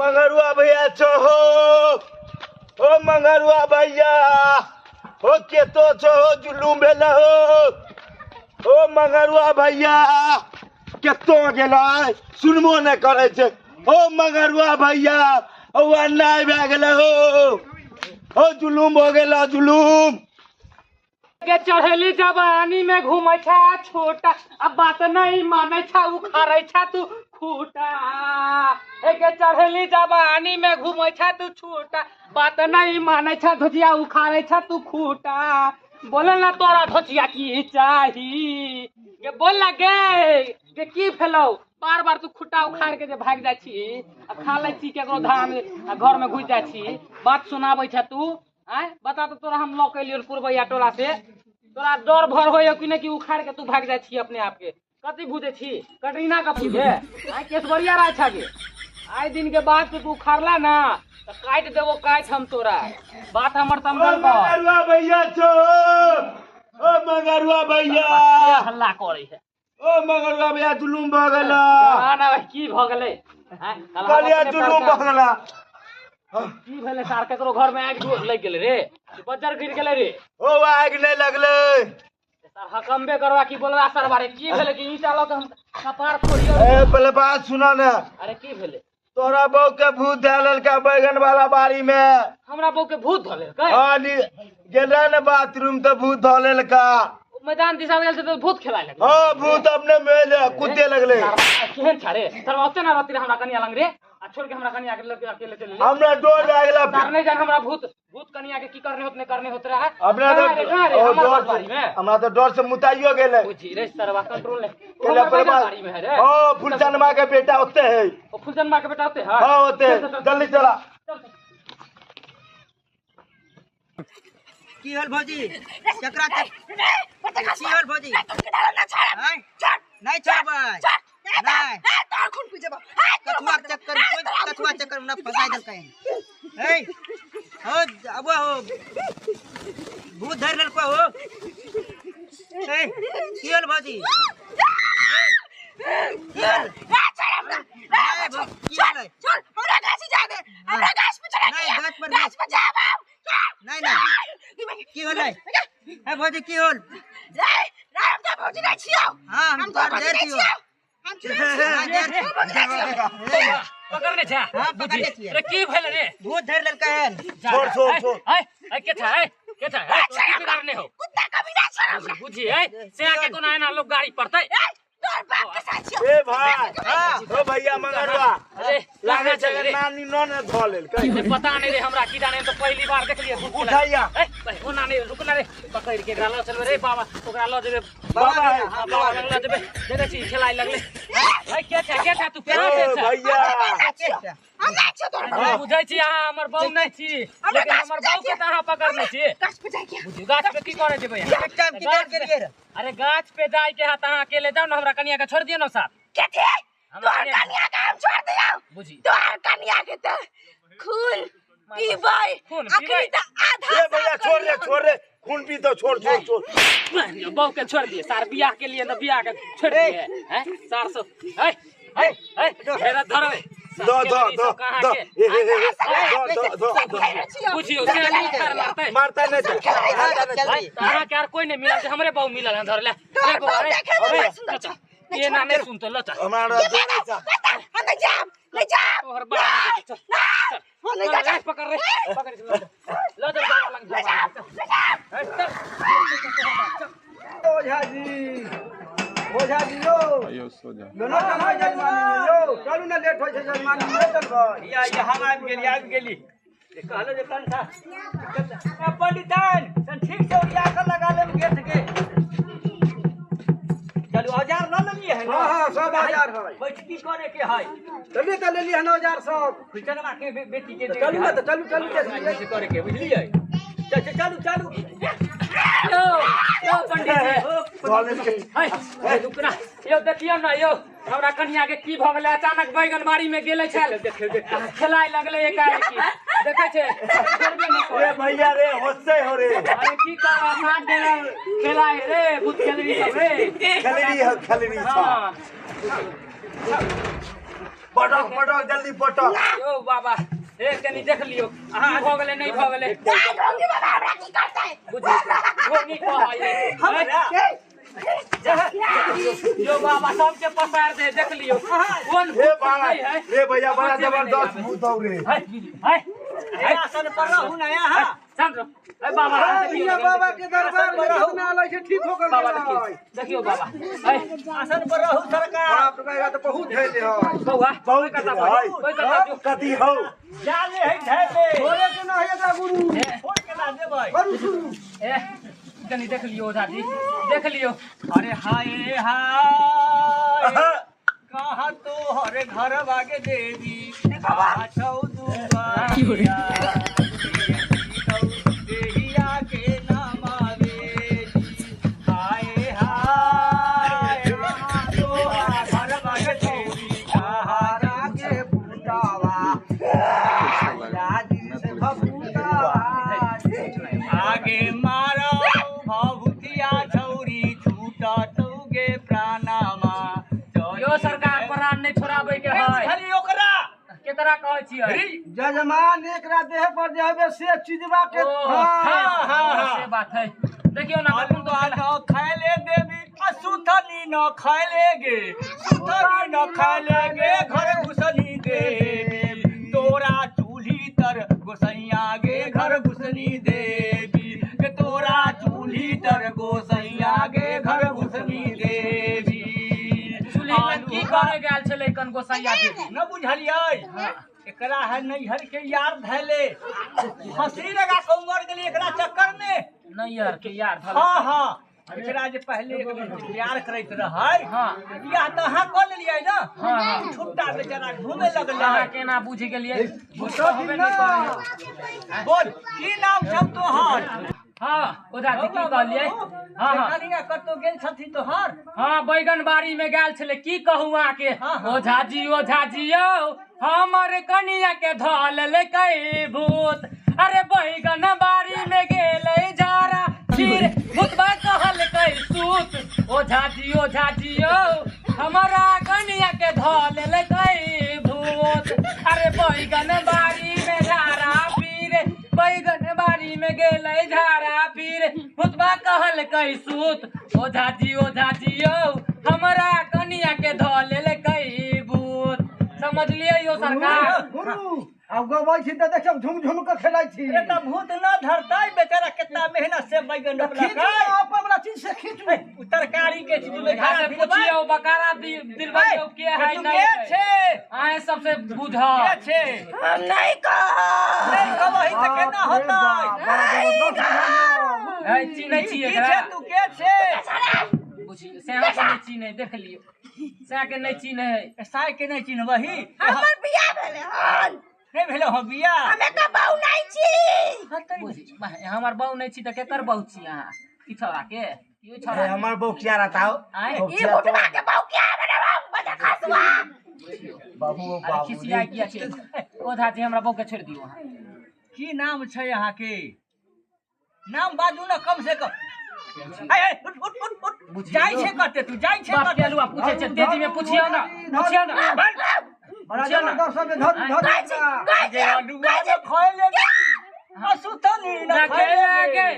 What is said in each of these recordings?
मंगरुआ भैया छो हो ओ मंगरुआ भैया हो केतो छो हो जुलूम भेला हो ओ मंगरुआ भैया केतो गेला सुनबो नहीं करे छे ओ मंगरुआ भैया ओ अन्याय भए गेला हो जुलूम हो गेला जुलूम के चढ़ेली जवानी में घूमे छा छोटा अब बात नहीं माने छा उखाड़े छा तू खूटा के चढ़ेली जवानी में घूमे छा तू छोटा बात नहीं माने छा धोजिया उखाड़े छा तू खूटा बोले ना तोरा धोजिया की चाही ये बोल ना गे की फेलो बार बार तू खुटा उखाड़ के जे भाग जा छी अब खा ले छी केकरो धान घर में घुस जा छी बात सुनाबै छा तू आय बता तो तोरा हम लौक एलियो पुरबैया टोला से तोरा डर भर होय कि नहीं कि उखाड़ के तू भाग जा छी अपने आप के कथी बुझे छी कटरीना का बुझे आय केसवरिया राय छा गे आय दिन के बाद तू उखाड़ला ना तो काट देबो काट हम तोरा बात हमर समझल बा मंगरुआ भैया छो ओ मंगरुआ भैया हल्ला करे है ओ मंगरुआ भैया जुलूम भ गेला ना भाई की भ गेलै कलिया जुलूम भ गेला की भेले सार केकरो घर में आग लग गेले रे बजर गिर गेले रे ओ आग नहीं लगले सर हकम्बे करवा की बोलवा सर बारे की भेले कि ईटा लग हम कपार फोड़ियो ए पहले बात सुना ना अरे की भेले तोरा बहू के भूत धैलल का बैगन वाला बारी में हमरा बहू के भूत धले का हां गेला ने बाथरूम तो भूत धलेल का मैदान दिशा गेल तो भूत खेलाय लगे हां भूत अपने मेल कुत्ते लगले केहन छारे सर ओते ना रति हमरा कनिया लंग रे आ छोड़ के हमरा कनिया के अकेले चले हमरा डोर आ गेला सर नहीं जान हमरा भूत कनिया के की करने होत रहा अपना तो हमरा तो डर से मुताइयो गेले बुझी रे सरवा कंट्रोल ले केला बारी में है रे ओ फुलचंदमा के बेटा होते है ओ फुलचंदमा के बेटा होते है हां होते जल्दी चला की होल भौजी चकरा की होल भौजी नहीं छोड़बै नहीं तार खून पी जेबा कथुआ चक्कर में फसाई देलकै ए हो अब हो भूत धर लेलको हो ए की होल भौजी की होल चल हमरा गाछ जा दे हमरा गाछ पे चढ़ा नहीं गाछ पे जा नहीं नहीं की होल है भौजी की होल राम का भौजी नहीं छियो हां हम तो देर छियो हम पकड़ने छा हां पकड़ने छियै रे की भेल रे भूत धर लेलकै हन छोड़ ए के था की बिगाड़ने हो कुत्ता कभी ना छोड़ बुझी है से आके कोना एना लोग गाड़ी पड़तै तोर बाप के साथ छियो ए भाई ओ भैया मंगरुआ अरे लागे छे नानी न धो लेल पता नहीं रे हमरा की जाने तो पहली बार देख लिए उठाइया ए ओ नानी रुकना रे पकड़ के गालो चल रे बाबा ओकरा ल जेबे बाबा है हां बाबा ल जेबे देखे छी खेलाई लगले भाई क्या था तू पेरा ओ भैया हम ना छियो तोर हम बुझै छी अहाँ हमर बहू नहीं छी लेकिन हमर बहू के त अहाँ पकड़ने छी गाछ पे जाके बुझू गाछ पे की करे जेबे एक टाइम की देर करिए रे अरे गाछ पे जाय के हाथ अहाँ अकेले जाओ ना हमरा कनिया के छोड़ दियो ना साथ के थे तोर कन्या का हम छोड़ दियो बुझी तोर कन्या के त खून पीबै खून आखिरी त आधा ए भैया छोड़ रे खून पी तो छोड़ बहू के छोड़ दिए सार बियाह के लिए ना बियाह के छोड़ दिए हैं 400 है मेरा धरो दो पूछियो से नहीं कर मारता नहीं तारा क्या कोई नहीं मिला हमरे बहु मिलल है धर ले ये ना नहीं सुन तो ल चल हमारा हम नहीं जा तोहर बाप चल चल नहीं जा पकड़ ल ओझा जी लो आयो सोजा दोनों कमाई जजमान यो चलू ना लेट होय छै जजमान नहीं चलबो या हम आबि गेली कहलो जे तन था पंडितन तन ठीक से उरिया कर लगा ले गेट के चलू औजार न लेलिए है ना हां सब औजार है बैठकी करे के है चलिए त लेलिए है औजार सब खुचनवा के बेटी के चलू ना त चलू कैसे करे के बुझलिए चलू यो पंडित जी हाय रुकना यो देखियो ना यो हमरा कन्या के की भ गेलै अचानक बैगन बाड़ी में गेले छल खेलाय लगले एकाएकी देखे छे ए भैया रे होसे हो रे अरे की करबा साथ देला खेलाय रे भूत खेलरी सब रे खेलरी सब पटक पटक जल्दी पटक यो बाबा ए कनी देख लियो हां भ गेले नहीं भ गेले नहीं ढोंगी बाबा हमरा की करते बुझी ढोंगी कहै यो बाबा सबके पसार दे देख लियो कौन ए बाबा रे भैया बड़ा जबरदस्त भूत हो रे हाय आसन पर रहू ना यहाँ चंद्र ए बाबा ये बाबा के दरबार में रहू ना आलै छै ठीक हो गेल बाबा देखियो बाबा हाय आसन पर रहू सरकार बाप रे तो बहुत है रे बौआ बहुत कता भाई कोई कता जो कथी हो जाले है धैले थोड़े के ना है दा गुरु फोन के ना देबै ए कनी देख लियो दादी देख लियो अरे हाय हाय कहा तो हरे घर भागे देवी कहा छौ दुआरिया देहिया के नाम आवे हाय हाय कहा तो घर भागे देवी कहा रागे फूटावा राजी से फूटावा आगे मारो भभूतिया छौरी छूटा तौगे प्राणामा यो सरकार प्राण नहीं छोड़ाबे के है हरी ओकरा केकरा कहै छियै जजमान एकरा देह पर जे हबे से चीजवा के से बात है देखियो ना अलुआ न खाइले देवी असुथनी न खाइले गे सुथनी न खाइले गे घर घुसनी देवी तोरा चूल्ही तर गोसैया गे घर घुसनी देवी के तोरा चूल्ही तर गोसैया गे घर घुसनी देवी की करे गेल छले कन गोसैया देवी न बुझलियै एकरा है नैहर के यार धैले हंसी लगा के मर गेली एकरा चक्कर में नैहर के यार हाँ हाँ एकरा जे पहले प्यार करैत रहै हाँ बियाह त अहाँ क लेलियै न हाँ छुट्टा बेचारा घूमे लगलै अहाँ केना बुझ गेलियै बुझबे नहीं करे बोल की नाम सब तोहर हाँ ओझा जी की कहलियै हाँ हाँ कनिया कतौ गेल छथि तोहर हाँ बैगन बाड़ी में गेल छले की कहूँ आके हाँ, हाँ। ओझा जी यौ हमर कनिया के धल लेकै भूत अरे बैगन बाड़ी में गेलै जारा फिर भूतबा कहलकै सूत ओझा जी यौ हमारा कनिया के धल लेकै भूत अरे बैगन बाड़ी में जारा फिर बैगन बाड़ी में गेलै झारा फिर भूतबा कहलकै सूत ओझा जी यौ हमरा कनिया के धल लेकै भूत समझलियै यो सरकार अब गबै छी त देखियौ झुम झुम के खेलाइ छी ए त भूत न धरतै बेचारा कितना मेहनत से बैगन रोपलकै अपन वाला चीज से खींचू तरकारी के चीज में खा से पूछियो बकारा दिलबै के है नहीं के छे आए सबसे बुझ के छे हम नहीं नहीं कहबै त केना होतै है चिन्है छियै की छे तू के छे बुझियो से हम नहीं चिन्है देख लियो से के नहीं चिन्है साय के नहीं चिन्हबही हमर बियाह भेले हन नहीं भेलो हो बिया हमे का बहु नहीं छी बुझि हमर बहु नहीं छी त केकर बहु छी अहाँ ई छोरा के ई छोरा हमार बहू क्या रहता हो आए ई बुटवा के बहु क्या बने बजा खसवा बाबू अरे खिसिया किया छै ओझा जी हमरा बहु के छोड़ दियो अहाँ की नाम छै अहाँ के नाम बाजू न कम से कम आय उठ उठ उठ उठ जाय छे कते तू जाय छे बाप के अलुआ पूछे छै तेजी में पूछियो ना पूछियो ना बड़ा दर्शन में धर जे अलुआ में खइले सुतनी न खेलेगे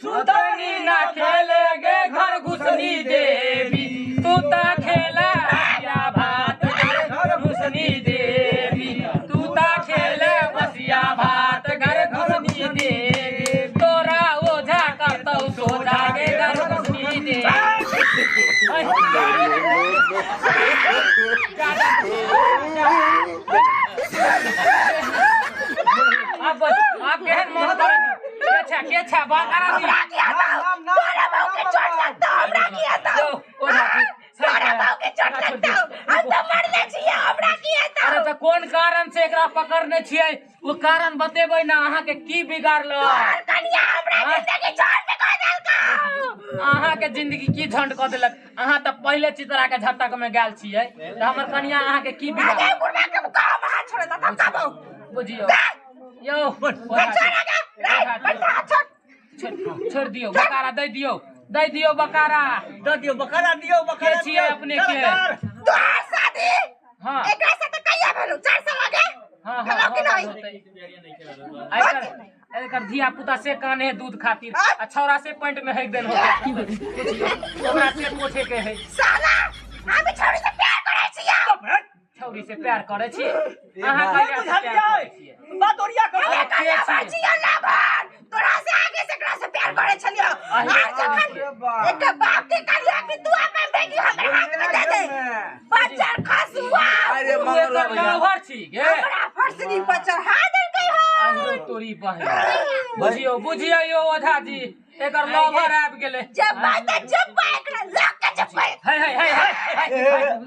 सुतनी ना खेलेगे घर घुसनी देवी तू ता खेला बसिया भात घर घुसनी देवी तू ता खेले बसिया भात घर घुसनी देवी तोरा ओझा करतौ सोझा के घर घुसनी देवी आप केहन मन करे के छा बाकारा दी तोरा बहु के छोड़ सकता हमरा की आता ओझा जी तोरा बहु के छोड़ सकता हम तो मरले छियै हमरा की आता अरे त कोन कारण से एकरा पकड़ने छियै वो कारण बतेबै ना अहाँ के की बिगाड़लो कनिया हमरा जिंदगी छोड़ के कह देलका अहाँ के जिंदगी की झंड क देलक अहाँ त पहले चितरा के झटक में गेल छियै त हमर कनिया अहाँ के की बिगाड़ अरे गुरबा के काम हाथ छोड़े त तब बहु बुझियो यो छोड़ दियो बकारा दे दियो बकारा द दियो बकरा दियो के छियै अपने के तोहर शादी हाँ। एकरा से तो कहिया भेलु 4 साल आगे हां भेलौ कि नहीं एकर धिया पुता से काने दूध खातिर आ छौरा से पैंट में हेक देन होते ओकरा से पोछे के है साला हम छोड़ी से प्यार करे छियै छौरी से प्यार करे छी अहाँ कहिया से प्यार करे छी बात ओरिया कर अरे कहिया बाजी लाभार तोरा से आगे से एकरा से प्यार करे छलियो एक बाप के करिया कि तू अपन बेटी हमर हाथ में दे दे बच्चा खसुआ अरे तू एकर लाभर छी गे हमरा फर्सरी पर चढ़ा दे गई हो अरे तोरी बहन बुझियो यो ओझा जी एकर लाभर आबि गेले जब बात जब एकरा लग के जब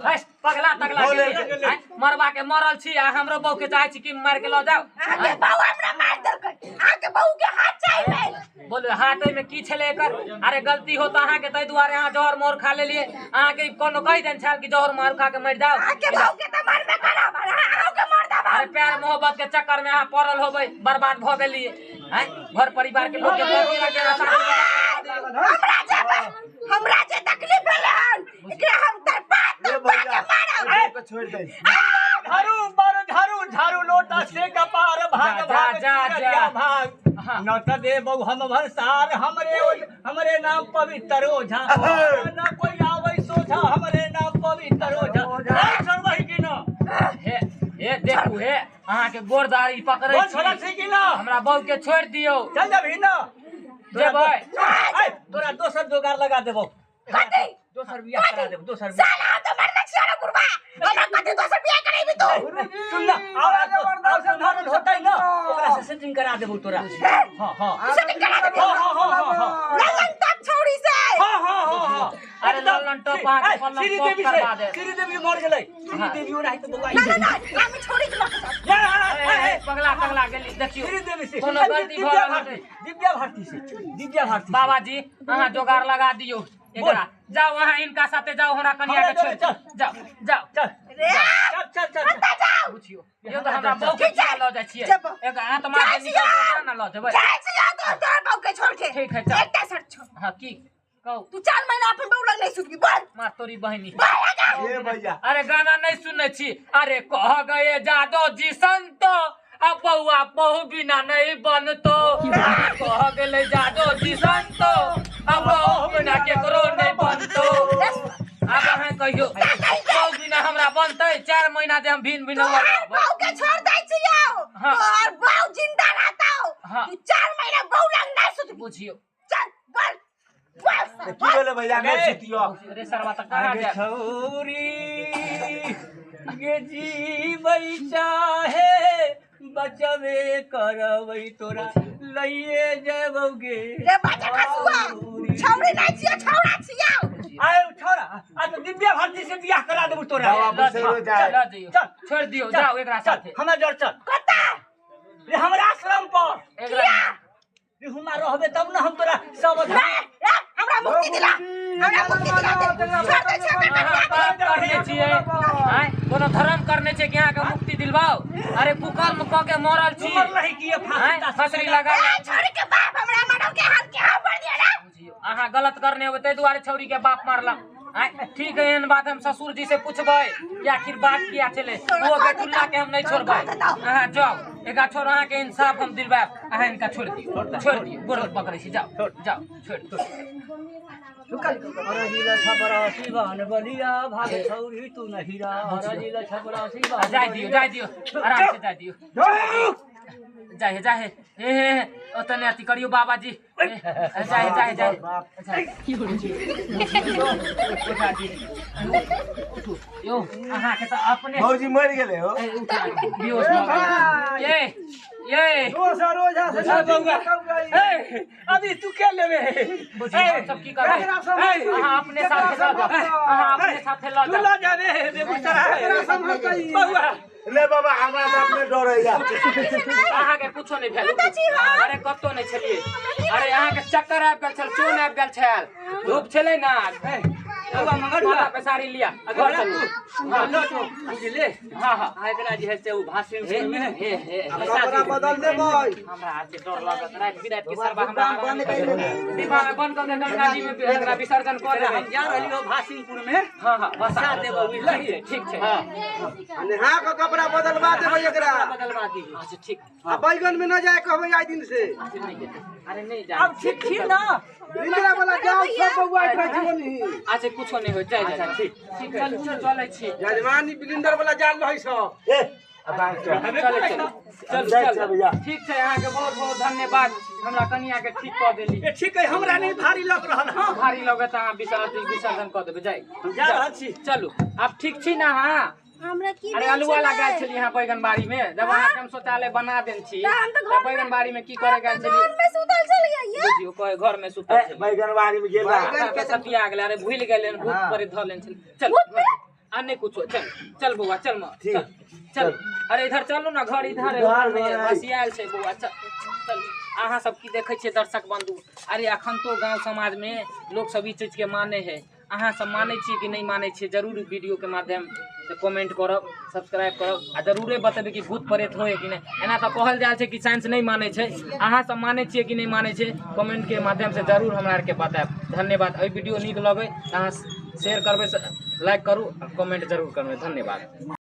है पगला तगला गेली मरवा के मरल छी आ हमरो बहू के चाहे छी कि मार के ल जाओ आगे बहू हमरा मार देलकै आगे बहू के हाथ चाहिए बोले हाथे में की छले एकर अरे गलती हो त अहाँ के तै दुआरे अहाँ जहर मोर खा लेलिए अहाँ के कोनो कहि देन छाल कि जहर मार खा के मर जाओ आगे बहू के त मार में खराब अहाँ के मार दबा अरे प्यार मोहब्बत के चक्कर में अहाँ पड़ल होबै बर्बाद भ गेलिए हैं घर परिवार के लोग के बगी लगे हमरा जे तकलीफ भेलन एकरा हम तर बात ए भैया को छोड़ दे झाड़ू लोटा से कपार भाग भाग जा भाग न त दे बहु हम भरसार हमरे नाम पवित्र ओझा न कोई आवे सोझा हमरे नाम पवित्र ओझा छोड़बही कि न हे देखू हे अहाँ के गोरदारी पकड़ै छोड़ा छै कि न हमरा बहू के छोड़ दियौ चल जबही न जेबै तोरा दोसर जोगाड़ लगा देबो कथि दोसर बियाह करा देबो दोसर बियाह साला तो मरना छियो गुरबा हमरा कथि दोसर बियाह करैबी तू सुन ना और साधारण होतै न ओकरा से सेटिंग करा देबो तोरा हां सेटिंग करा दे हां ललन तक छोड़ी से हां अरे ललन टोपा के पल्लम पॉप करवा दे श्री देवी मर गेलै श्री देवी ओ रही त बौआ ना हम छोड़ी के पगला पगला गेली देखियो श्री देवी से कोनो गलती भ गेल दिव्या भारती बाबा जी अहाँ जोगाड़ लगा दियो एकरा जाओ वहां इनका साथे जाओ हमरा कनिया के छोड़ जाओ चल चल बुझियो यो त हमरा बहू के ल जाय छियै एक हाथ मार के निकल ना ल जेबै जाय छियो तोर बहू के छोड़ के ठीक है चल एकटा शर्त छोड़ हां की कहू तू 4 महीना अपन बहू लग नहीं सुतबी बोल मार तोरी बहनी ए भैया अरे गाना नहीं सुनने छी अरे कह गए जादो जी संतो अब बउआ बहू बिना नहीं बनतो कह गेले जादो जी संतो अब बहू बिना केकरो नहीं बनतो अब अहाँ कहियो बहू बिना हमरा बनतै 4 महीना जे हम भिन भिन बहू के छोड़ दै छियो और बहू जिंदा रहता हो तू 4 महीना बहू लग नहीं सुतबी बुझियो चल बोल की बोले भैया नहीं सुतियो अरे सरवा त कहां जा छौरी ये जीवै चाहे बचवे करबै तोरा लइए जेबोगे रे बच्चा खसुआ छौरी नहीं छियो छौरा छियो आए छोरा आ तो दिव्या भारती से बियाह करा देबो तोरा चल छोड़ दियो जाओ एकरा साथे हमरा जड़ चल कता रे हमरा आश्रम पर एकरा रे हुमा रहबे तब न हम तोरा सब हमरा मुक्ति दिला छोड़ दे करने छियै कोनो धर्म करने छै कि अहाँ के मुक्ति दिलवाओ अरे कुकर्म क के मरल छी रही कि फसरी लगा छोरी के बाप हमरा मरल के हाथ के हाथ पड़ दिया अहाँ गलत करने हो तै दुआरे छौरी के बाप मारला ठीक है एहन बात हम ससुर जी से पूछबै कि आखिर बात किया चले वो बेटुल्ला के हम नहीं छोड़बै अहाँ जाओ एका छोड़ अहाँ के इंसाफ हम दिलवाब अहाँ इनका छोड़ दियो गोड़ पकड़ै छी जाओ छोड़ रजिला छपरा शिवान बलिया भाग छौरी तू नहीं रा रजिला छपरा शिवान जाय दियो आराम से जाय दियो जाहे ओतने अति करियो बाबा जी जाहे यो अहाँ के त अपने भौजी मर गेले हो बेहोश भ गेल ये दोसर ओझा से बउआ अभी तू के लेबे बुझियो सब की करबे अहाँ अपने साथे ल जाओ अहाँ अपने साथे ल तू जाओ ल जाबे बेगूसराय बउआ ले बाबा हमरा से अपने डरैया अहाँ के कुछो नहीं भेल अरे कतो नहीं छलिए अरे अहाँ के चक्कर आबि गेल छल चोन आबि गेल छल धूप छलै ना अब माथा पे साड़ी लिया घर चलू लो तो बुझले हां हां एकरा जे है से उ भाषण में हे कपड़ा बदल दे भाई हमरा आज डर लागत रात बिरात के सरबा हमरा विवाह बंद कर दे गंगा जी में एकरा विसर्जन कर दे हम जा रहली हो भासिंगपुर में हां हां बसा देबो बुझलिए ठीक छै हां नेहा का कपड़ा बदलवा देबै एकरा बदलवा दी अच्छा ठीक आ बैगन में न जाए कहबै आई दिन से अरे नहीं जा अब ठीक छी ना इंदिरा वाला जाओ सब बउआ के जीवनी अच्छा कुछो नहीं हो जाए जा ठीक ठीक चल चलै छी जजमानी बिलिंदर वाला जान रहै छ ए चल ठीक है यहाँ के बहुत बहुत धन्यवाद हमरा कनिया के ठीक कह देली ठीक है हमरा नहीं भारी लग रहल हां भारी लगत अहाँ विसर्जन कह देबै जाई जा रहल छी चलू आप ठीक छी ना हां हमरा की अरे अलुआ लगा छली यहाँ बैगन बाड़ी में जब अहाँ हम शौचालय बना देन छी तब बैगन बाड़ी में की करे गेल छली घर में सुतल चली गई बुझियो कोई घर में सुतल छली बैगन बाड़ी में गेला बैगन के सतिया गेल अरे भूल गेल भूत पर ध लेन छली चल आ नहीं कुछ चल चल बउआ चल म चल चल अरे इधर चलू ना घर इधर बसियाल छै बउआ चल चल अहाँ सब की देखे छियै दर्शक बंधु अरे अखन तो गांव समाज में लोग सब ई चीज के माने है अहाँ सब माने छियै कि नहीं माने छियै जरूर वीडियो के माध्यम से कमेंट करब सब्सक्राइब करब आ जरूरे बतेबै कि भूत प्रेत होय कि नहीं एना तो कहल जाय छै कि साइंस नहीं माने छै अहाँ सब माने छियै कि नहीं माने छै कमेंट के माध्यम से जरूर हमरा आर के बताएब धन्यवाद एहि वीडियो नीक लगे अहाँ शेयर करबै लाइक करू कमेंट जरूर करबै धन्यवाद।